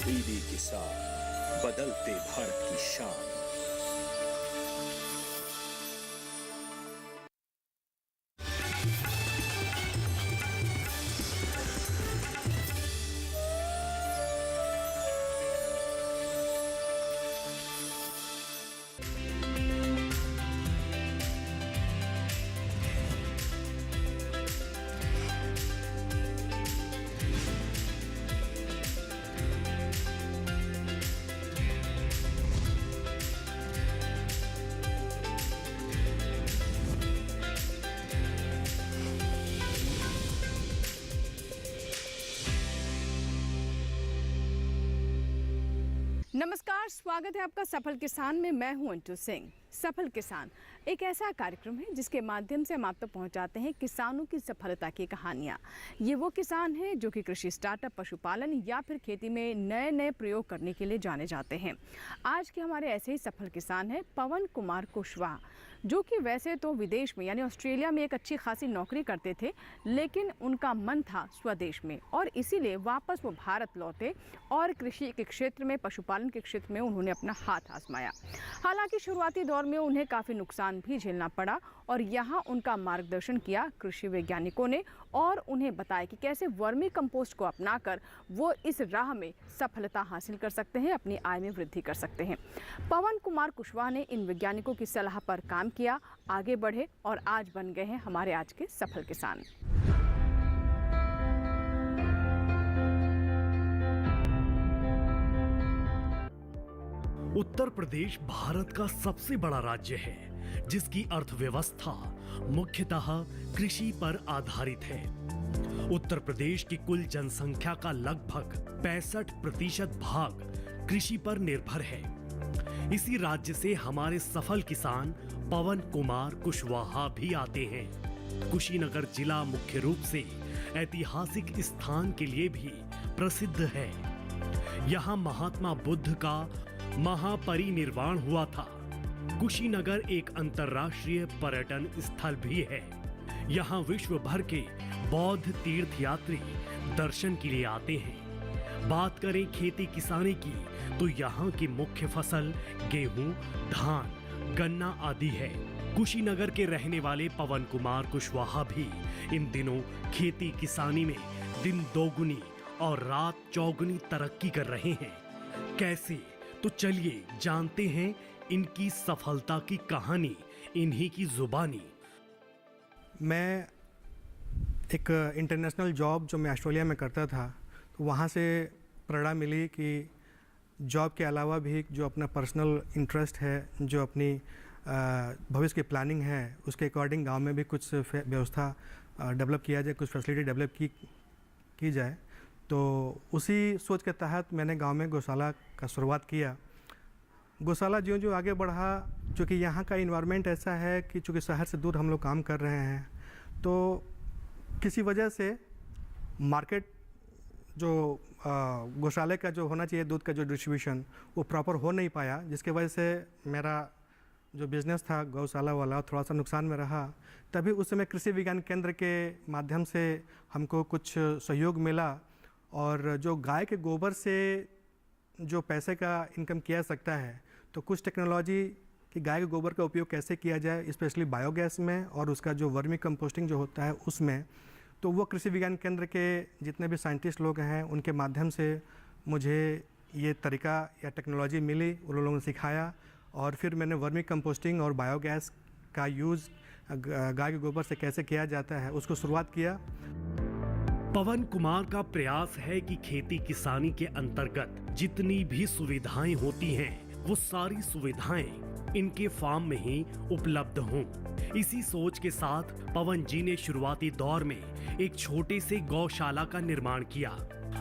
DD किसान, बदलते भारत की शान। नमस्कार, स्वागत है आपका सफल किसान में। मैं हूं अंटू सिंह। सफल किसान एक ऐसा कार्यक्रम है जिसके माध्यम से हम आप तक पहुंचाते हैं किसानों की सफलता की कहानियां। ये वो किसान हैं जो कि कृषि स्टार्टअप, पशुपालन या फिर खेती में नए नए प्रयोग करने के लिए जाने जाते हैं। आज के हमारे ऐसे ही सफल किसान हैं पवन कुमार कुशवाहा, जो कि वैसे तो विदेश में यानी ऑस्ट्रेलिया में एक अच्छी खासी नौकरी करते थे, लेकिन उनका मन था स्वदेश में और इसीलिए वापस वो भारत लौटे और कृषि के क्षेत्र में, पशुपालन के क्षेत्र में उन्होंने अपना हाथ आजमाया। हालांकि शुरुआती दौर में उन्हें काफ़ी नुकसान भी झेलना पड़ा और यहाँ उनका मार्गदर्शन किया कृषि वैज्ञानिकों ने और उन्हें बताया कि कैसे वर्मी कंपोस्ट को अपनाकर वो इस राह में सफलता हासिल कर सकते हैं, अपनी आय में वृद्धि कर सकते हैं। पवन कुमार कुशवाहा ने इन वैज्ञानिकों की सलाह पर काम किया, आगे बढ़े और आज बन गए हैं हमारे आज के सफल किसान। उत्तर प्रदेश भारत का सबसे बड़ा राज्य है, जिसकी अर्थव्यवस्था मुख्यतः कृषि पर आधारित है। उत्तर प्रदेश की कुल जनसंख्या का लगभग 65% भाग कृषि पर निर्भर है। इसी राज्य से हमारे सफल किसान पवन कुमार कुशवाहा भी आते हैं। कुशीनगर जिला मुख्य रूप से ऐतिहासिक स्थान के लिए भी प्रसिद्ध है। यहाँ महात्मा बुद्ध का महापरिनिर्वाण हुआ था। कुशीनगर एक अंतर्राष्ट्रीय पर्यटन स्थल भी है। यहाँ विश्व भर के बौद्ध तीर्थयात्री दर्शन के लिए आते हैं। बात करें खेती किसानी की तो यहाँ की मुख्य फसल गेहूं, धान, गन्ना आदि है। कुशीनगर के रहने वाले पवन कुमार कुशवाहा भी इन दिनों खेती किसानी में दिन दोगुनी और रात चौगुनी तरक्की कर रहे हैं। कैसे? तो चलिए जानते हैं इनकी सफलता की कहानी इन्हीं की जुबानी। मैं एक इंटरनेशनल जॉब जो मैं ऑस्ट्रेलिया में करता था, तो वहाँ से प्रेरणा मिली कि जॉब के अलावा भी जो अपना पर्सनल इंटरेस्ट है, जो अपनी भविष्य की प्लानिंग है, उसके अकॉर्डिंग गांव में भी कुछ व्यवस्था डेवलप किया जाए, कुछ फैसिलिटी डेवलप की जाए। तो उसी सोच के तहत मैंने गांव में गौशाला का शुरुआत किया। गौशाला जो आगे बढ़ा, चूँकि यहाँ का इन्वायरमेंट ऐसा है कि चूँकि शहर से दूर हम लोग काम कर रहे हैं, तो किसी वजह से मार्केट जो गौशाले का जो होना चाहिए, दूध का जो डिस्ट्रीब्यूशन, वो प्रॉपर हो नहीं पाया, जिसकी वजह से मेरा जो बिज़नेस था गौशाला वाला थोड़ा सा नुकसान में रहा। तभी उस समय कृषि विज्ञान केंद्र के माध्यम से हमको कुछ सहयोग मिला और जो गाय के गोबर से जो पैसे का इनकम किया सकता है, तो कुछ टेक्नोलॉजी कि गाय के गोबर का उपयोग कैसे किया जाए, स्पेशली बायोगैस में और उसका जो वर्मी कंपोस्टिंग जो होता है उसमें, तो वो कृषि विज्ञान केंद्र के जितने भी साइंटिस्ट लोग हैं उनके माध्यम से मुझे ये तरीका या टेक्नोलॉजी मिली, उन लोगों ने सिखाया और फिर मैंने वर्मी कंपोस्टिंग और बायोगैस का यूज़ गाय के गोबर से कैसे किया जाता है उसको शुरुआत किया। पवन कुमार का प्रयास है कि खेती किसानी के अंतर्गत जितनी भी सुविधाएं होती हैं, वो सारी सुविधाएं इनके फार्म में ही उपलब्ध हों। इसी सोच के साथ पवन जी ने शुरुआती दौर में एक छोटे से गौशाला का निर्माण किया।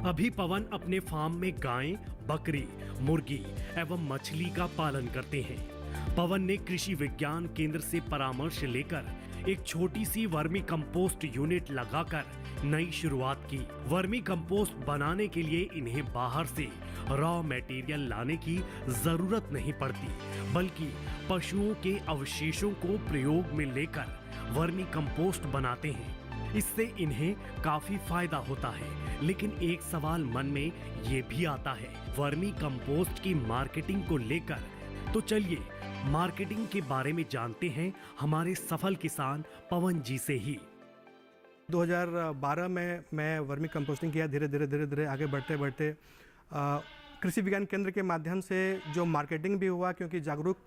अभी पवन अपने फार्म में गायें, बकरी, मुर्गी एवं मछली का पालन करते हैं। पवन ने कृषि विज्ञान केंद्र से परामर्श लेकर एक छोटी सी वर्मी कंपोस्ट यूनिट लगाकर नई शुरुआत की। वर्मी कंपोस्ट बनाने के लिए इन्हें बाहर से रॉ मटेरियल लाने की जरूरत नहीं पड़ती, बल्कि पशुओं के अवशेषों को प्रयोग में लेकर वर्मी कंपोस्ट बनाते हैं। इससे इन्हें काफी फायदा होता है। लेकिन एक सवाल मन में ये भी आता है वर्मी कंपोस्ट की मार्केटिंग को लेकर। तो चलिए मार्केटिंग के बारे में जानते हैं हमारे सफल किसान पवन जी से ही। 2012 में मैं वर्मी कंपोस्टिंग किया। धीरे धीरे आगे बढ़ते बढ़ते कृषि विज्ञान केंद्र के माध्यम से जो मार्केटिंग भी हुआ, क्योंकि जागरूक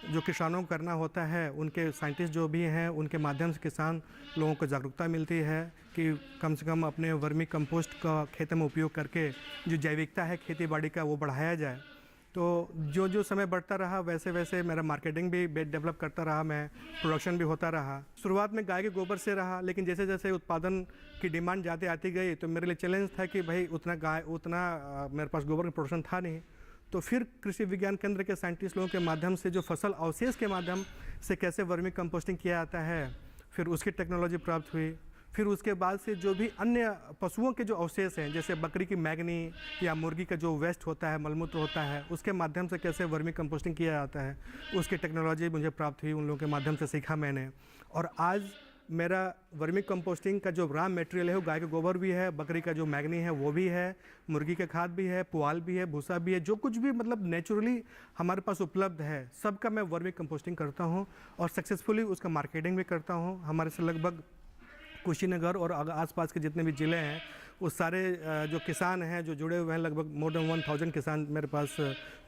जो किसानों को करना होता है, उनके साइंटिस्ट जो भी हैं उनके माध्यम से किसान लोगों को जागरूकता मिलती है कि कम से कम अपने वर्मी कंपोस्ट का खेत में उपयोग करके जो जैविकता है खेती बाड़ी का वो बढ़ाया जाए। तो जो समय बढ़ता रहा वैसे वैसे मेरा मार्केटिंग भी डेवलप करता रहा, मैं प्रोडक्शन भी होता रहा। शुरुआत में गाय के गोबर से रहा, लेकिन जैसे जैसे उत्पादन की डिमांड ज़्यादा आती गई तो मेरे लिए चैलेंज था कि भाई उतना मेरे पास गोबर का प्रोडक्शन था नहीं। तो फिर कृषि विज्ञान केंद्र के साइंटिस्ट लोगों के माध्यम से जो फसल अवशेष के माध्यम से कैसे वर्मी कंपोस्टिंग किया जाता है, फिर उसकी टेक्नोलॉजी प्राप्त हुई। फिर उसके बाद से जो भी अन्य पशुओं के जो अवशेष हैं, जैसे बकरी की मैगनी या मुर्गी का जो वेस्ट होता है, मलमूत्र होता है, उसके माध्यम से कैसे वर्मी कंपोस्टिंग किया जाता है, उसकी टेक्नोलॉजी मुझे प्राप्त हुई। उन लोगों के माध्यम से सीखा मैंने। और आज मेरा वर्मी कंपोस्टिंग का जो रॉ मटेरियल है वो गाय का गोबर भी है, बकरी का जो मैगनी है वो भी है, मुर्गी का खाद भी है, पुआल भी है, भूसा भी है, जो कुछ भी मतलब नेचुरली हमारे पास उपलब्ध है सबका मैं वर्मी कंपोस्टिंग करता हूँ और सक्सेसफुली उसका मार्केटिंग भी करता हूँ। हमारे से लगभग कुशीनगर और आसपास के जितने भी ज़िले हैं वो सारे जो किसान हैं जो जुड़े हुए हैं, लगभग मोर देन 1000 किसान मेरे पास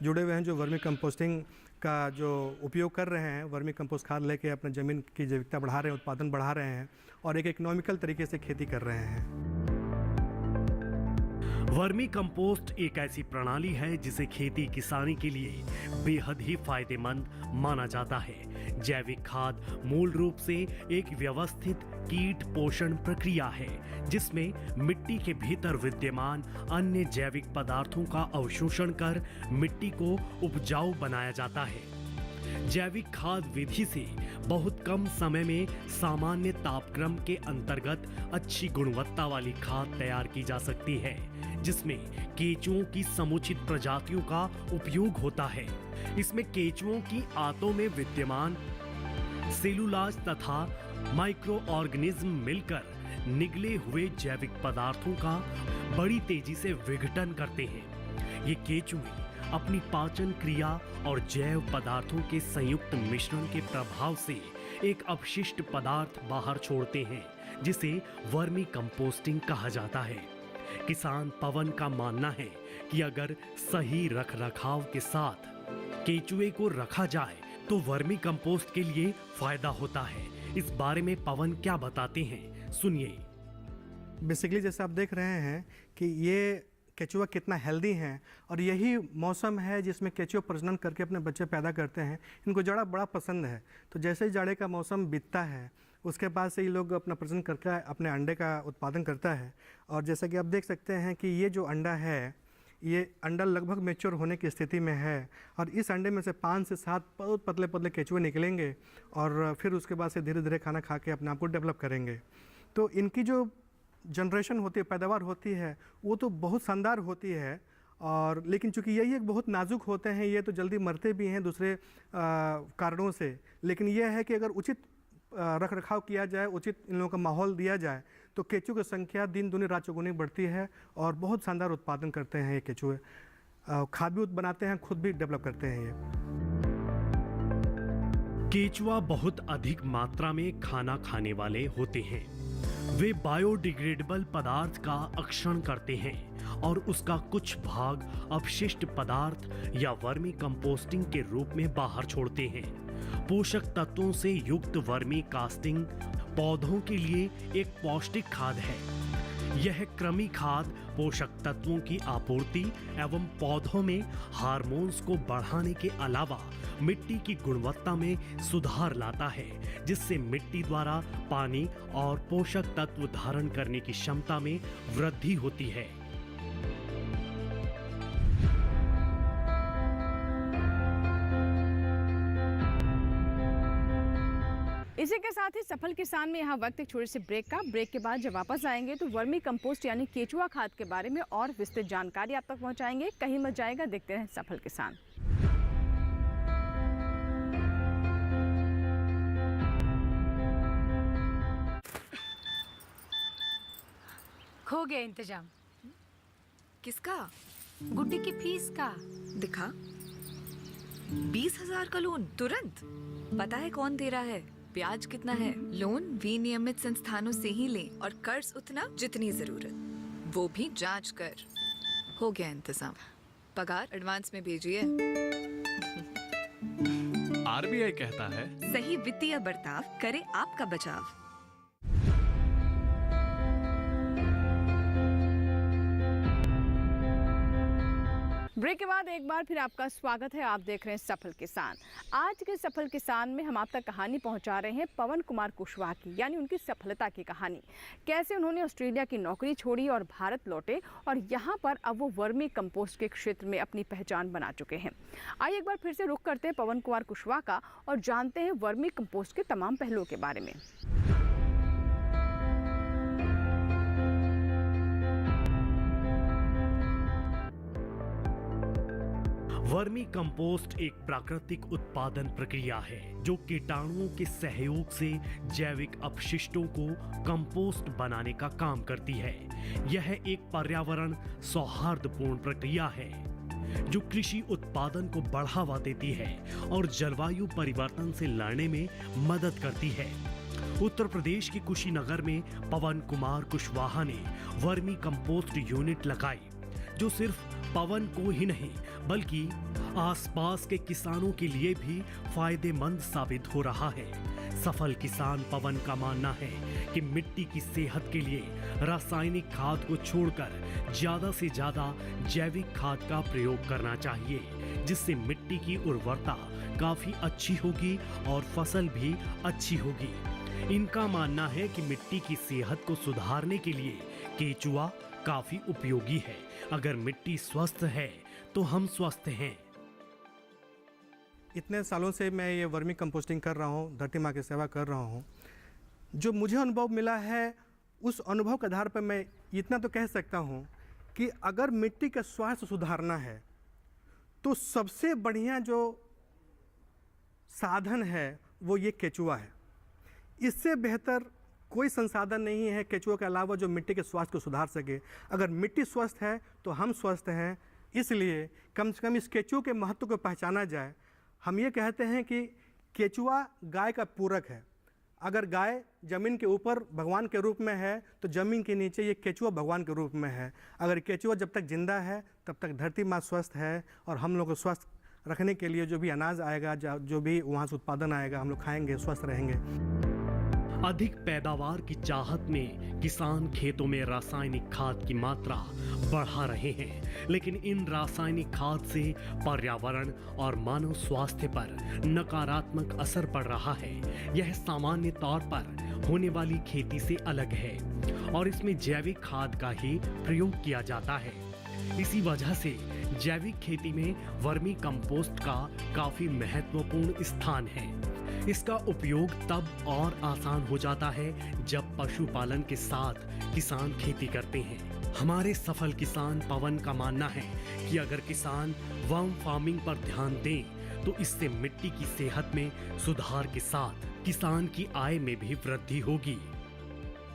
जुड़े हुए हैं जो वर्मी कंपोस्टिंग का जो उपयोग कर रहे हैं, वर्मी कंपोस्ट खाद लेके अपने ज़मीन की जैविकता बढ़ा रहे हैं, उत्पादन बढ़ा रहे हैं और एक इकोनॉमिकल तरीके से खेती कर रहे हैं। वर्मी कंपोस्ट एक ऐसी प्रणाली है जिसे खेती किसानी के लिए बेहद ही फायदेमंद माना जाता है। जैविक खाद मूल रूप से एक व्यवस्थित कीट पोषण प्रक्रिया है जिसमें मिट्टी के भीतर विद्यमान अन्य जैविक पदार्थों का अवशोषण कर मिट्टी को उपजाऊ बनाया जाता है। जैविक खाद विधि से बहुत कम समय में सामान्य तापक्रम के अंतर्गत अच्छी गुणवत्ता वाली खाद तैयार की जा सकती है, जिसमें केंचुओं की समुचित प्रजातियों का उपयोग होता है। इसमें केंचुओं की आंतों में विद्यमान सेलुलोज तथा माइक्रो ऑर्गेनिज्म मिलकर निगले हुए जैविक पदार्थों का बड़ी तेजी से विघटन करते हैं। ये केंचुए अपनी पाचन क्रिया और जैव पदार्थों के संयुक्त मिश्रण के प्रभाव से एक अपशिष्ट पदार्थ बाहर छोड़ते हैं जिसे वर्मी कंपोस्टिंग कहा जाता है। किसान पवन का मानना है कि अगर सही रखरखाव के साथ केंचुए को रखा जाए तो वर्मी कंपोस्ट के लिए फायदा होता है। इस बारे में पवन क्या बताते हैं, सुनिए। बेसिकली जैसे आप देख रहे हैं कि ये केंचुआ कितना हेल्दी हैं और यही मौसम है जिसमें केंचुआ प्रजनन करके अपने बच्चे पैदा करते हैं। इनको जाड़ा बड़ा पसंद है, तो जैसे ही जाड़े का मौसम बीतता है उसके बाद से ये लोग अपना प्रजनन करके अपने अंडे का उत्पादन करता है। और जैसा कि आप देख सकते हैं कि ये जो अंडा है, ये अंडा लगभग मैच्योर होने की स्थिति में है और इस अंडे में से 5 से 7 बहुत पतले पतले केंचुए निकलेंगे और फिर उसके बाद से धीरे धीरे खाना खा के अपने आप को डेवलप करेंगे। तो इनकी जो जनरेशन होती है, पैदावार होती है, वो तो बहुत शानदार होती है। और लेकिन चूंकि यही एक बहुत नाजुक होते हैं, ये तो जल्दी मरते भी हैं दूसरे कारणों से। लेकिन यह है कि अगर उचित रख रखाव किया जाए, उचित इन लोगों का माहौल दिया जाए तो केंचुए की संख्या दिन दूनी रात चौगुनी बढ़ती है और बहुत शानदार उत्पादन करते हैं ये केंचुए। खाद भी बनाते हैं, खुद भी डेवलप करते हैं ये। केंचुआ बहुत अधिक मात्रा में खाना खाने वाले होते हैं। वे बायोडिग्रेडेबल पदार्थ का अक्षरण करते हैं और उसका कुछ भाग अपशिष्ट पदार्थ या वर्मी कंपोस्टिंग के रूप में बाहर छोड़ते हैं। पोषक तत्वों से युक्त वर्मी कास्टिंग पौधों के लिए एक पौष्टिक खाद है। यह कृमि खाद पोषक तत्वों की आपूर्ति एवं पौधों में हार्मोन्स को बढ़ाने के अलावा मिट्टी की गुणवत्ता में सुधार लाता है, जिससे मिट्टी द्वारा पानी और पोषक तत्व धारण करने की क्षमता में वृद्धि होती है। इसी के साथ ही सफल किसान में यहाँ वक्त एक छोटे से ब्रेक का। ब्रेक के बाद जब वापस आएंगे तो वर्मी कंपोस्ट यानी केंचुआ खाद के बारे में और विस्तृत जानकारी आप तक पहुँचाएंगे। कहीं मत जाएगा, देखते रहें सफल किसान। हो गया इंतजाम। किसका? गुड्डी की फीस का। दिखा। 20,000 का लोन तुरंत। पता है कौन दे रहा है, ब्याज कितना है? लोन विनियमित संस्थानों से ही लें और कर्ज उतना जितनी जरूरत, वो भी जांच कर। हो गया इंतजाम। पगार एडवांस में भेजिए। आरबीआई कहता है, सही वित्तीय बर्ताव करे आपका बचाव। ब्रेक के बाद एक बार फिर आपका स्वागत है। आप देख रहे हैं सफल किसान। आज के सफल किसान में हम आप तक कहानी पहुंचा रहे हैं पवन कुमार कुशवाहा की, यानी उनकी सफलता की कहानी। कैसे उन्होंने ऑस्ट्रेलिया की नौकरी छोड़ी और भारत लौटे और यहां पर अब वो वर्मी कंपोस्ट के क्षेत्र में अपनी पहचान बना चुके हैं। आइए एक बार फिर से रुख करते हैं पवन कुमार कुशवाहा का और जानते हैं वर्मी कंपोस्ट के तमाम पहलुओं के बारे में। वर्मी कंपोस्ट एक प्राकृतिक उत्पादन प्रक्रिया है जो कीटाणुओं के सहयोग से जैविक अपशिष्टों को कंपोस्ट बनाने का काम करती है। यह एक पर्यावरण सौहार्दपूर्ण प्रक्रिया है जो कृषि उत्पादन को बढ़ावा देती है और जलवायु परिवर्तन से लड़ने में मदद करती है। उत्तर प्रदेश के कुशीनगर में पवन कुमार कुशवाहा ने वर्मी कंपोस्ट यूनिट लगाई जो सिर्फ पवन को ही नहीं बल्कि आसपास के किसानों के लिए भी फायदेमंद साबित हो रहा है। सफल किसान पवन का मानना है कि मिट्टी की सेहत के लिए रासायनिक खाद को छोड़कर ज्यादा से ज्यादा जैविक खाद का प्रयोग करना चाहिए, जिससे मिट्टी की उर्वरता काफी अच्छी होगी और फसल भी अच्छी होगी। इनका मानना है कि मिट्टी की सेहत को सुधारने के लिए केचुआ काफी उपयोगी है। अगर मिट्टी स्वस्थ है तो हम स्वस्थ हैं। इतने सालों से मैं ये वर्मी कंपोस्टिंग कर रहा हूँ, धरती माँ की सेवा कर रहा हूँ। जो मुझे अनुभव मिला है उस अनुभव के आधार पर मैं इतना तो कह सकता हूँ कि अगर मिट्टी का स्वास्थ्य सुधारना है तो सबसे बढ़िया जो साधन है वो ये केचुआ है। इससे बेहतर कोई संसाधन नहीं है केचुआ के अलावा जो मिट्टी के स्वास्थ्य को सुधार सके। अगर मिट्टी स्वस्थ है तो हम स्वस्थ हैं, इसलिए कम से कम इस केचुए के महत्व को पहचाना जाए। हम ये कहते हैं कि केचुआ गाय का पूरक है। अगर गाय जमीन के ऊपर भगवान के रूप में है तो जमीन के नीचे ये केचुआ भगवान के रूप में है। अगर केचुआ जब तक जिंदा है तब तक धरती माँ स्वस्थ है और हम लोग को स्वस्थ रखने के लिए जो भी अनाज आएगा, जो भी वहाँ से उत्पादन आएगा, हम लोग खाएंगे, स्वस्थ रहेंगे। अधिक पैदावार की चाहत में किसान खेतों में रासायनिक खाद की मात्रा बढ़ा रहे हैं, लेकिन इन रासायनिक खाद से पर्यावरण और मानव स्वास्थ्य पर नकारात्मक असर पड़ रहा है। यह सामान्य तौर पर होने वाली खेती से अलग है और इसमें जैविक खाद का ही प्रयोग किया जाता है। इसी वजह से जैविक खेती में वर्मी कंपोस्ट का काफी महत्वपूर्ण स्थान है। इसका उपयोग तब और आसान हो जाता है जब पशुपालन के साथ किसान खेती करते हैं। हमारे सफल किसान पवन का मानना है कि अगर किसान वर्म फार्मिंग पर ध्यान दें तो इससे मिट्टी की सेहत में सुधार के साथ किसान की आय में भी वृद्धि होगी।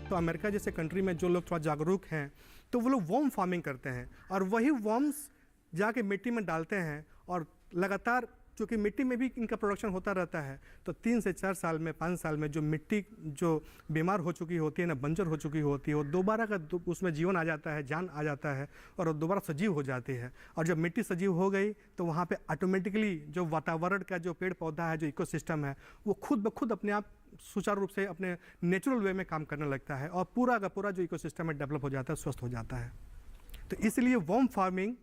तो अमेरिका जैसे कंट्री में जो लोग थोड़ा जागरूक हैं तो वो लोग वर्म फार्मिंग करते हैं और वही वर्म्स जाके मिट्टी में डालते हैं और लगातार, चूँकि मिट्टी में भी इनका प्रोडक्शन होता रहता है, तो 3 से 4 साल में, 5 साल में जो मिट्टी जो बीमार हो चुकी होती है ना, बंजर हो चुकी होती है, वो दोबारा का उसमें जीवन आ जाता है, जान आ जाता है और दोबारा सजीव हो जाती है। और जब मिट्टी सजीव हो गई तो वहाँ पे ऑटोमेटिकली जो वातावरण का जो पेड़ पौधा है, जो इकोसिस्टम है, वो खुद ब खुद अपने आप सुचारू रूप से अपने नेचुरल वे में काम करने लगता है और पूरा का पूरा जो इकोसिस्टम है डेवलप हो जाता है, स्वस्थ हो जाता है। तो इसलिए वर्म फार्मिंग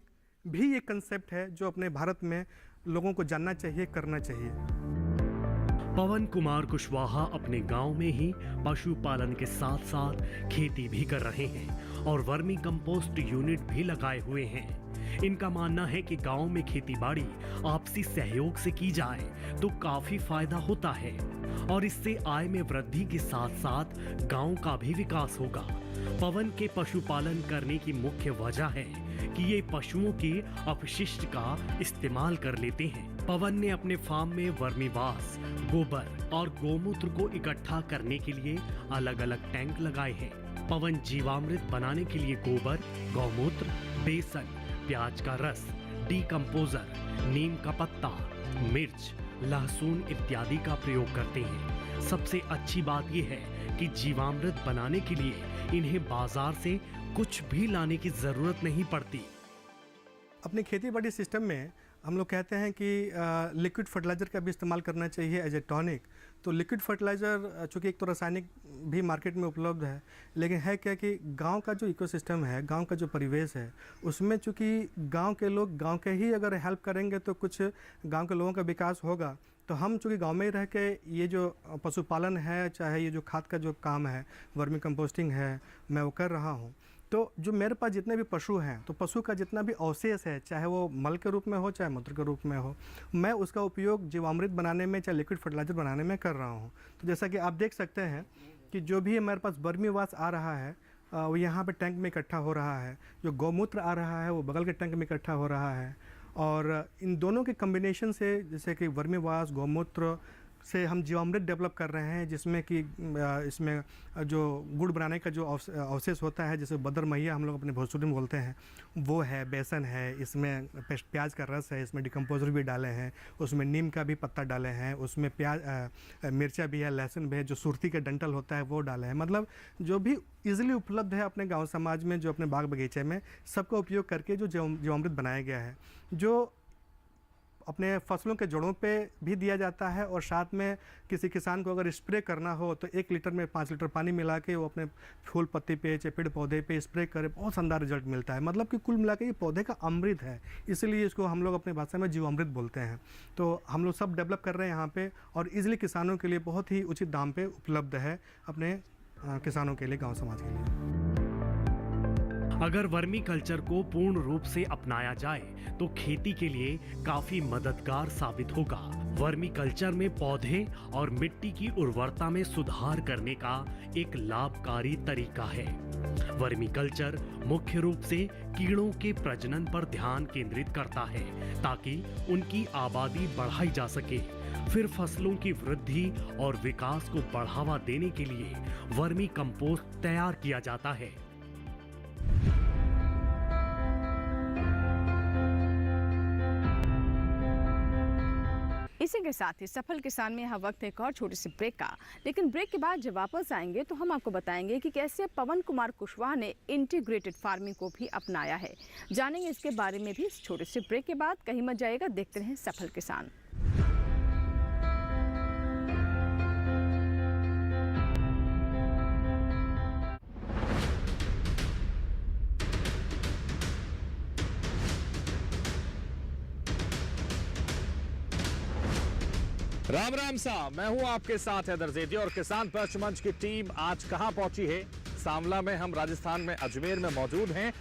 भी एक कंसेप्ट है जो अपने भारत में लोगों को जानना चाहिए, करना चाहिए। पवन कुमार कुशवाहा अपने गांव में ही पशुपालन के साथ साथ खेती भी कर रहे हैं और वर्मी कंपोस्ट यूनिट भी लगाए हुए हैं। इनका मानना है कि गांव में खेतीबाड़ी आपसी सहयोग से की जाए तो काफी फायदा होता है और इससे आय में वृद्धि के साथ साथ गांव का भी विकास होगा। पवन के पशुपालन करने की मुख्य वजह है कि ये पशुओं के अपशिष्ट का इस्तेमाल कर लेते हैं। पवन ने अपने फार्म में वर्मीवास, गोबर और गोमूत्र को इकट्ठा करने के लिए अलग अलग टैंक लगाए हैं। पवन जीवामृत बनाने के लिए गोबर, गौमूत्र, बेसन, प्याज का रस, डीकंपोजर, नीम का पत्ता, मिर्च, लहसुन इत्यादि का प्रयोग करते हैं। सबसे अच्छी बात यह है कि जीवामृत बनाने के लिए इन्हें बाजार से कुछ भी लाने की जरूरत नहीं पड़ती। अपने खेती बाड़ी सिस्टम में हम लोग कहते हैं कि लिक्विड फर्टिलाइज़र का भी इस्तेमाल करना चाहिए एज ए टॉनिक। तो लिक्विड फर्टिलाइज़र चूँकि एक तो रासायनिक भी मार्केट में उपलब्ध है, लेकिन है क्या कि गांव का जो इकोसिस्टम है, गांव का जो परिवेश है, उसमें चूँकि गांव के लोग गांव के ही अगर हेल्प करेंगे तो कुछ गांव के लोगों का विकास होगा। तो हम चूँकि गांव में ही रह के ये जो पशुपालन है, चाहे ये जो खाद का जो काम है, वर्मी कंपोस्टिंग है, मैं वो कर रहा हूँ। तो जो मेरे पास जितने भी पशु हैं, तो पशु का जितना भी अवशेष है, चाहे वो मल के रूप में हो चाहे मूत्र के रूप में हो, मैं उसका उपयोग जीवामृत बनाने में चाहे लिक्विड फर्टिलाइज़र बनाने में कर रहा हूँ। तो जैसा कि आप देख सकते हैं कि जो भी हमारे पास वर्मी वाश आ रहा है वो यहाँ पे टैंक में इकट्ठा हो रहा है, जो गौमूत्र आ रहा है वो बगल के टैंक में इकट्ठा हो रहा है। और इन दोनों के कम्बिनेशन से, जैसे कि वर्मी वाश, गौमूत्र से हम जीवामृत डेवलप कर रहे हैं, जिसमें कि इसमें जो गुड़ बनाने का जो अवशेष होता है, जैसे बदर मैया हम लोग अपने भोजपुरी में बोलते हैं, वो है, बेसन है, इसमें प्याज का रस है, इसमें डिकम्पोजर भी डाले हैं, उसमें नीम का भी पत्ता डाले हैं, उसमें मिर्चा भी है, लहसुन भी है, जो सुरती का डंठल होता है वो डाले हैं। मतलब जो भी ईजिली उपलब्ध है अपने गाँव समाज में, जो अपने बाग बगीचे में, सबका उपयोग करके जो जीवामृत बनाया गया है, जो अपने फसलों के जड़ों पे भी दिया जाता है। और साथ में किसी किसान को अगर स्प्रे करना हो तो 1 लीटर में 5 लीटर पानी मिला के वो अपने फूल पत्ती पे, चाहे पेड़ पौधे पे स्प्रे करे, बहुत शानदार रिजल्ट मिलता है। मतलब कि कुल मिला के ये पौधे का अमृत है, इसलिए इसको हम लोग अपनी भाषा में जीवामृत बोलते हैं। तो हम लोग सब डेवलप कर रहे हैं यहाँ पे, और ईजिली किसानों के लिए बहुत ही उचित दाम पे उपलब्ध है अपने किसानों के लिए, गाँव समाज के लिए। अगर वर्मी कल्चर को पूर्ण रूप से अपनाया जाए तो खेती के लिए काफी मददगार साबित होगा। वर्मी कल्चर में पौधे और मिट्टी की उर्वरता में सुधार करने का एक लाभकारी तरीका है। वर्मी कल्चर मुख्य रूप से कीड़ों के प्रजनन पर ध्यान केंद्रित करता है ताकि उनकी आबादी बढ़ाई जा सके। फिर फसलों की वृद्धि और विकास को बढ़ावा देने के लिए वर्मी कंपोस्ट तैयार किया जाता है। इसी के साथ ही सफल किसान में यहाँ वक्त है एक और छोटे से ब्रेक का। लेकिन ब्रेक के बाद जब वापस आएंगे तो हम आपको बताएंगे कि कैसे पवन कुमार कुशवाहा ने इंटीग्रेटेड फार्मिंग को भी अपनाया है। जानेंगे इसके बारे में भी इस छोटे से ब्रेक के बाद। कहीं मत जाइएगा, देखते रहें सफल किसान। राम राम साहब, मैं हूं आपके साथ हैदर जेदी और किसान पर्च मंच की टीम आज कहां पहुंची है? सांवला में हम राजस्थान में अजमेर में मौजूद हैं।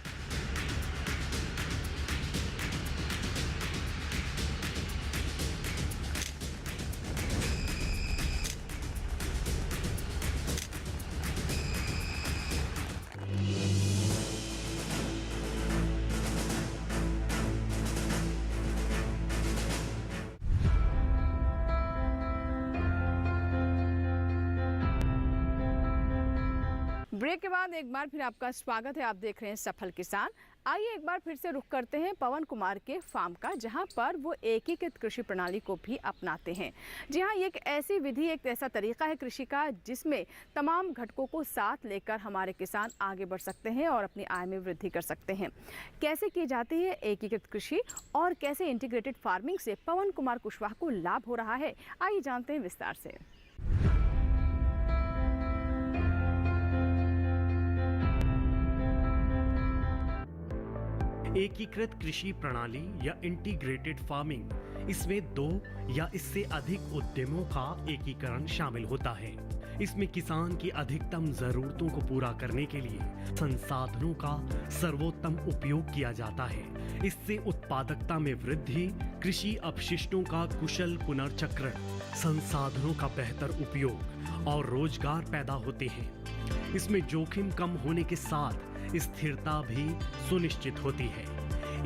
ब्रेक के बाद एक बार फिर आपका स्वागत है। आप देख रहे हैं सफल किसान। आइए एक बार फिर से रुख करते हैं पवन कुमार के फार्म का, जहां पर वो एकीकृत कृषि प्रणाली को भी अपनाते हैं। जी हाँ, ये एक ऐसी विधि, एक ऐसा तरीका है कृषि का जिसमें तमाम घटकों को साथ लेकर हमारे किसान आगे बढ़ सकते हैं और अपनी आय में वृद्धि कर सकते हैं। कैसे की जाती है एकीकृत कृषि और कैसे इंटीग्रेटेड फार्मिंग से पवन कुमार कुशवाहा को लाभ हो रहा है, आइए जानते हैं विस्तार से। एकीकृत कृषि प्रणाली या इंटीग्रेटेड फार्मिंग, इसमें 2 या इससे अधिक उद्यमों का एकीकरण शामिल होता है। इसमें किसान की अधिकतम जरूरतों को पूरा करने के लिए संसाधनों का सर्वोत्तम उपयोग किया जाता है। इससे उत्पादकता में वृद्धि, कृषि अपशिष्टों का कुशल पुनर्चक्रण, संसाधनों का बेहतर उपयोग और रोजगार पैदा होते हैं। इसमें जोखिम कम होने के साथ स्थिरता भी सुनिश्चित होती है।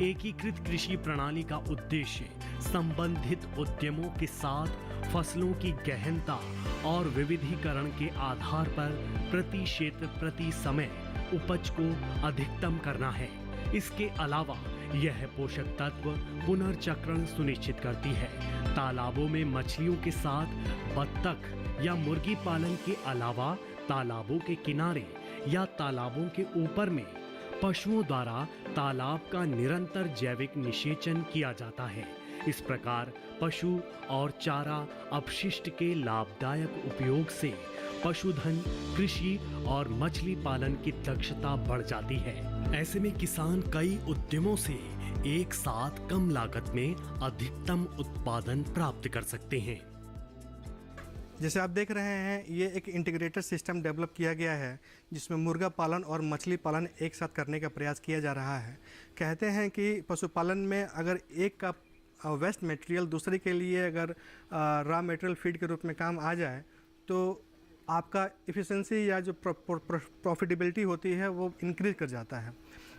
एकीकृत कृषि प्रणाली का उद्देश्य संबंधित उद्यमों के साथ फसलों की गहनता और विविधीकरण के आधार पर प्रति क्षेत्र प्रति समय उपज को अधिकतम करना है। इसके अलावा यह पोषक तत्व पुनर्चक्रण सुनिश्चित करती है। तालाबों में मछलियों के साथ बत्तख या मुर्गी पालन के अलावा तालाबों के किनारे या तालाबों के ऊपर में पशुओं द्वारा तालाब का निरंतर जैविक निषेचन किया जाता है। इस प्रकार पशु और चारा अपशिष्ट के लाभदायक उपयोग से पशुधन, कृषि और मछली पालन की दक्षता बढ़ जाती है। ऐसे में किसान कई उद्यमों से एक साथ कम लागत में अधिकतम उत्पादन प्राप्त कर सकते हैं। जैसे आप देख रहे हैं, ये एक इंटीग्रेटेड सिस्टम डेवलप किया गया है जिसमें मुर्गा पालन और मछली पालन एक साथ करने का प्रयास किया जा रहा है। कहते हैं कि पशुपालन में अगर एक का वेस्ट मटेरियल दूसरे के लिए अगर रॉ मटेरियल फीड के रूप में काम आ जाए तो आपका इफ़िशेंसी या जो प्रॉफिटेबिलिटी होती है वो इंक्रीज कर जाता है।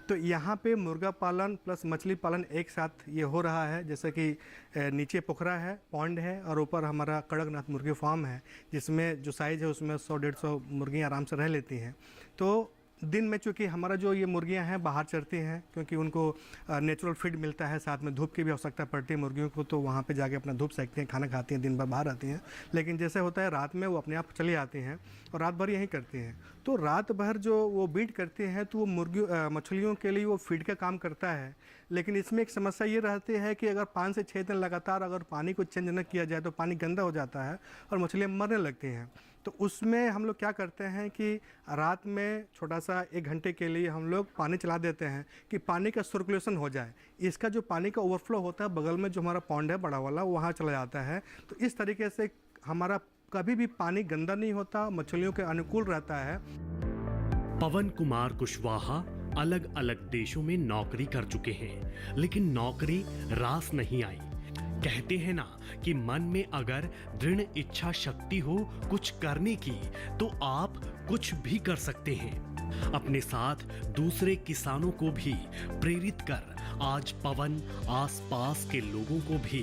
तो यहाँ पे मुर्गा पालन प्लस मछली पालन एक साथ ये हो रहा है। जैसे कि नीचे पोखरा है, पॉन्ड है और ऊपर हमारा कड़कनाथ मुर्गी फार्म है जिसमें जो साइज़ है उसमें 100-150 मुर्गियाँ आराम से रह लेती हैं। तो दिन में चूँकि हमारा जो ये मुर्गियाँ हैं बाहर चरती हैं क्योंकि उनको नेचुरल फीड मिलता है, साथ में धूप की भी आवश्यकता पड़ती है मुर्गियों को, तो वहाँ पे जाके अपना धूप सेकती हैं, खाना खाती हैं, दिन भर बाहर आती हैं। लेकिन जैसे होता है रात में वो अपने आप चली आती हैं और रात भर यहीं करती हैं। तो रात भर जो वो बीट करती हैं तो वो मछलियों के लिए वो फीड का काम करता है। लेकिन इसमें एक समस्या ये रहती है कि अगर 5 से 6 दिन लगातार अगर पानी को चेंज न किया जाए तो पानी गंदा हो जाता है और मछलियाँ मरने लगती हैं। तो उसमें हम लोग क्या करते हैं कि रात में छोटा सा 1 घंटे के लिए हम लोग पानी चला देते हैं कि पानी का सर्कुलेशन हो जाए। इसका जो पानी का ओवरफ्लो होता है बगल में जो हमारा पॉन्ड है बड़ा वाला वहाँ चला जाता है। तो इस तरीके से हमारा कभी भी पानी गंदा नहीं होता, मछलियों के अनुकूल रहता है। पवन कुमार कुशवाहा अलग अलग देशों में नौकरी कर चुके हैं, लेकिन नौकरी रास नहीं आई। कहते हैं ना कि मन में अगर दृढ़ इच्छा शक्ति हो कुछ करने की तो आप कुछ भी कर सकते हैं। अपने साथ दूसरे किसानों को भी प्रेरित कर आज पवन आसपास के लोगों को भी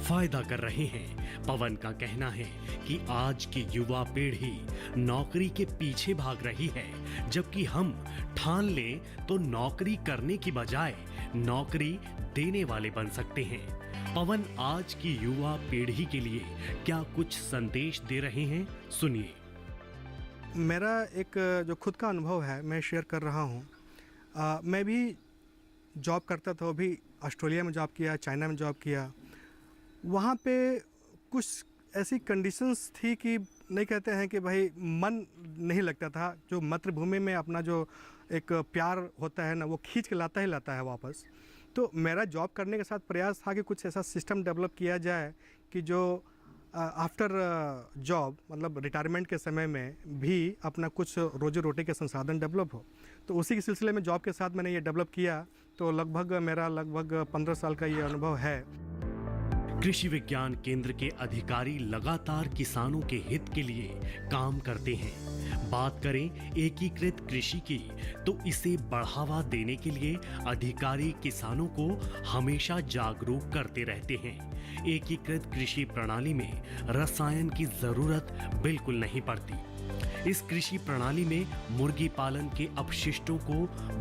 फायदा कर रहे हैं। पवन का कहना है कि आज की युवा पीढ़ी नौकरी के पीछे भाग रही है, जबकि हम ठान ले तो नौकरी करने की बजाय नौकरी देने वाले बन सकते हैं। पवन आज की युवा पीढ़ी के लिए क्या कुछ संदेश दे रहे हैं, सुनिए। मेरा एक जो खुद का अनुभव है मैं शेयर कर रहा हूँ। मैं भी जॉब करता था, अभी ऑस्ट्रेलिया में जॉब किया, चाइना में जॉब किया। वहाँ पे कुछ ऐसी कंडीशंस थी कि नहीं कहते हैं कि भाई मन नहीं लगता था। जो मातृभूमि में अपना जो एक प्यार होता है ना वो खींच के लाता ही लाता है वापस। तो मेरा जॉब करने के साथ प्रयास था कि कुछ ऐसा सिस्टम डेवलप किया जाए कि जो आफ्टर जॉब मतलब रिटायरमेंट के समय में भी अपना कुछ रोजी रोटी के संसाधन डेवलप हो। तो उसी के सिलसिले में जॉब के साथ मैंने ये डेवलप किया। तो मेरा लगभग 15 साल का ये अनुभव है। कृषि विज्ञान केंद्र के अधिकारी लगातार किसानों के हित के लिए काम करते हैं। बात करें एकीकृत कृषि की तो इसे बढ़ावा देने के लिए अधिकारी किसानों को हमेशा जागरूक करते रहते हैं। एकीकृत कृषि प्रणाली में रसायन की जरूरत बिल्कुल नहीं पड़ती। इस कृषि प्रणाली में मुर्गी पालन के अपशिष्टों को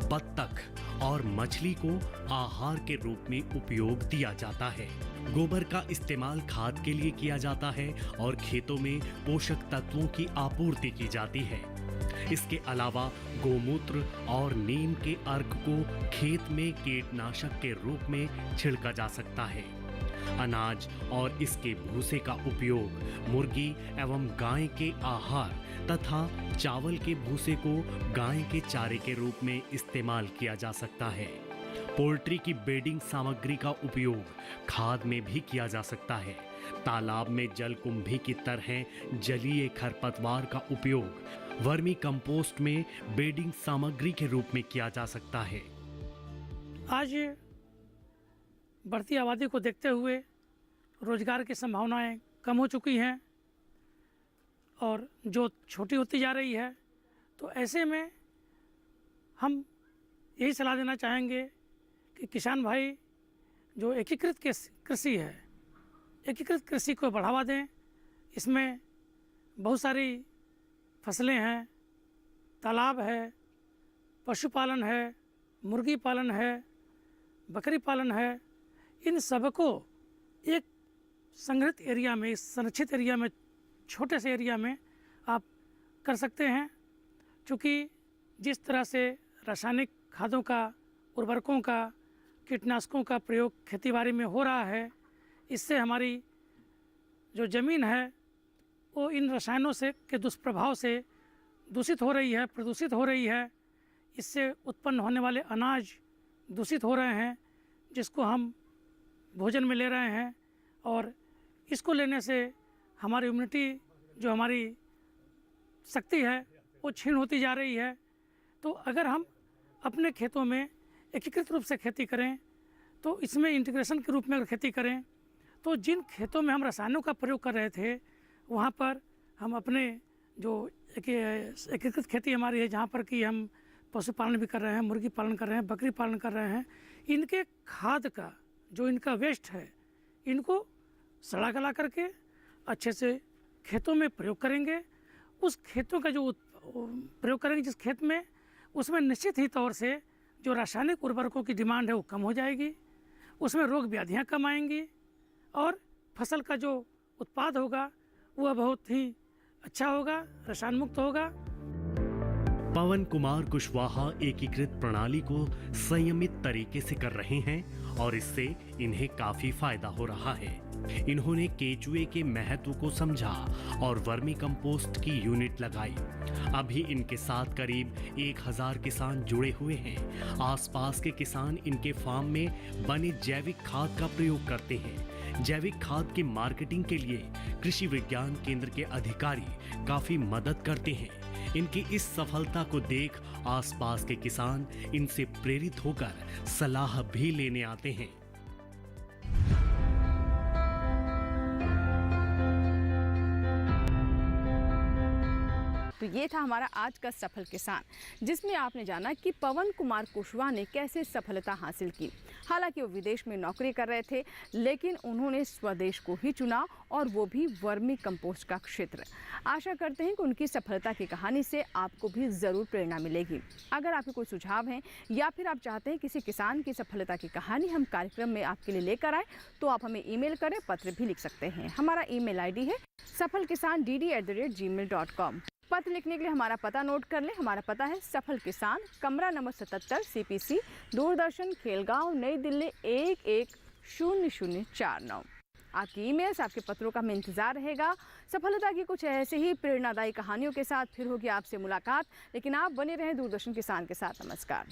बत्तख और मछली को आहार के रूप में उपयोग दिया जाता है। गोबर का इस्तेमाल खाद के लिए किया जाता है और खेतों में पोषक तत्वों की आपूर्ति की जाती है। इसके अलावा गोमूत्र और नीम के अर्क को खेत में कीटनाशक के रूप में छिड़का जा सकता है। अनाज और इसके भूसे का उपयोग मुर्गी एवं गाय के आहार तथा चावल के भूसे को गाय के चारे के रूप में इस्तेमाल किया जा सकता है। पोल्ट्री की बेडिंग सामग्री का उपयोग खाद में भी किया जा सकता है। तालाब में जलकुंभी की तरह जलीय खरपतवार का उपयोग वर्मी कंपोस्ट में बेडिंग सामग्री के रूप में किया जा सकता है। आज बढ़ती आबादी को देखते हुए रोजगार की संभावनाएं कम हो चुकी हैं और जो छोटी होती जा रही है। तो ऐसे में हम यही सलाह देना चाहेंगे कि किसान भाई जो एकीकृत कृषि है एकीकृत कृषि को बढ़ावा दें। इसमें बहुत सारी फसलें हैं, तालाब है, पशुपालन है, मुर्गी पालन है, बकरी पालन है। इन सबको एक संग्रहित एरिया में, इस संरक्षित एरिया में, छोटे से एरिया में आप कर सकते हैं। क्योंकि जिस तरह से रासायनिक खादों का, उर्वरकों का, कीटनाशकों का प्रयोग खेतीबाड़ी में हो रहा है, इससे हमारी जो ज़मीन है वो इन रसायनों से के दुष्प्रभाव से दूषित हो रही है, प्रदूषित हो रही है। इससे उत्पन्न होने वाले अनाज दूषित हो रहे हैं, जिसको हम भोजन में ले रहे हैं, और इसको लेने से हमारी इम्यूनिटी, जो हमारी शक्ति है, वो क्षीण होती जा रही है। तो अगर हम अपने खेतों में एकीकृत रूप से खेती करें, तो इसमें इंटीग्रेशन के रूप में अगर खेती करें, तो जिन खेतों में हम रसायनों का प्रयोग कर रहे थे, वहाँ पर हम अपने जो एकीकृत खेती हमारी है, जहाँ पर कि हम पशुपालन भी कर रहे हैं, मुर्गी पालन कर रहे हैं, बकरी पालन कर रहे हैं, इनके खाद का जो इनका वेस्ट है, इनको सड़ा गला करके अच्छे से खेतों में प्रयोग करेंगे। उस खेतों का जो प्रयोग करेंगे जिस खेत में, उसमें निश्चित ही तौर से जो रासायनिक उर्वरकों की डिमांड है वो कम हो जाएगी, उसमें रोग व्याधियाँ कम आएंगी, और फसल का जो उत्पाद होगा वह बहुत ही अच्छा होगा, रसायन मुक्त होगा। पवन कुमार कुशवाहा एकीकृत प्रणाली को संयमित तरीके से कर रहे हैं और इससे इन्हें काफी फायदा हो रहा है। इन्होंने केचुए के महत्व को समझा और वर्मी कंपोस्ट की यूनिट लगाई। अभी इनके साथ करीब 1000 किसान जुड़े हुए हैं। आसपास के किसान इनके फार्म में बने जैविक खाद का प्रयोग करते हैं। जैविक खाद की मार्केटिंग के लिए कृषि विज्ञान केंद्र के अधिकारी काफी मदद करते हैं। इनकी इस सफलता को देख आसपास के किसान इनसे प्रेरित होकर सलाह भी लेने आते हैं। तो ये था हमारा आज का सफल किसान, जिसमें आपने जाना कि पवन कुमार कुशवाहा ने कैसे सफलता हासिल की। हालांकि वो विदेश में नौकरी कर रहे थे, लेकिन उन्होंने स्वदेश को ही चुना, और वो भी वर्मी कंपोस्ट का क्षेत्र। आशा करते हैं कि उनकी सफलता की कहानी से आपको भी ज़रूर प्रेरणा मिलेगी। अगर आपके कोई सुझाव हैं या फिर आप चाहते हैं किसी किसान की सफलता की कहानी हम कार्यक्रम में आपके लिए लेकर आए, तो आप हमें ईमेल करें, पत्र भी लिख सकते हैं। हमारा ईमेल आईडी है safalkisan@gmail.com। पत्र लिखने के लिए हमारा पता नोट कर लें। हमारा पता है सफल किसान, कमरा नंबर 77, CPC, दूरदर्शन, खेलगांव, नई दिल्ली 110049। आपकी ईमेल्स, आपके पत्रों का हमें इंतजार रहेगा। सफलता की कुछ ऐसे ही प्रेरणादायी कहानियों के साथ फिर होगी आपसे मुलाकात, लेकिन आप बने रहें दूरदर्शन किसान के साथ। नमस्कार।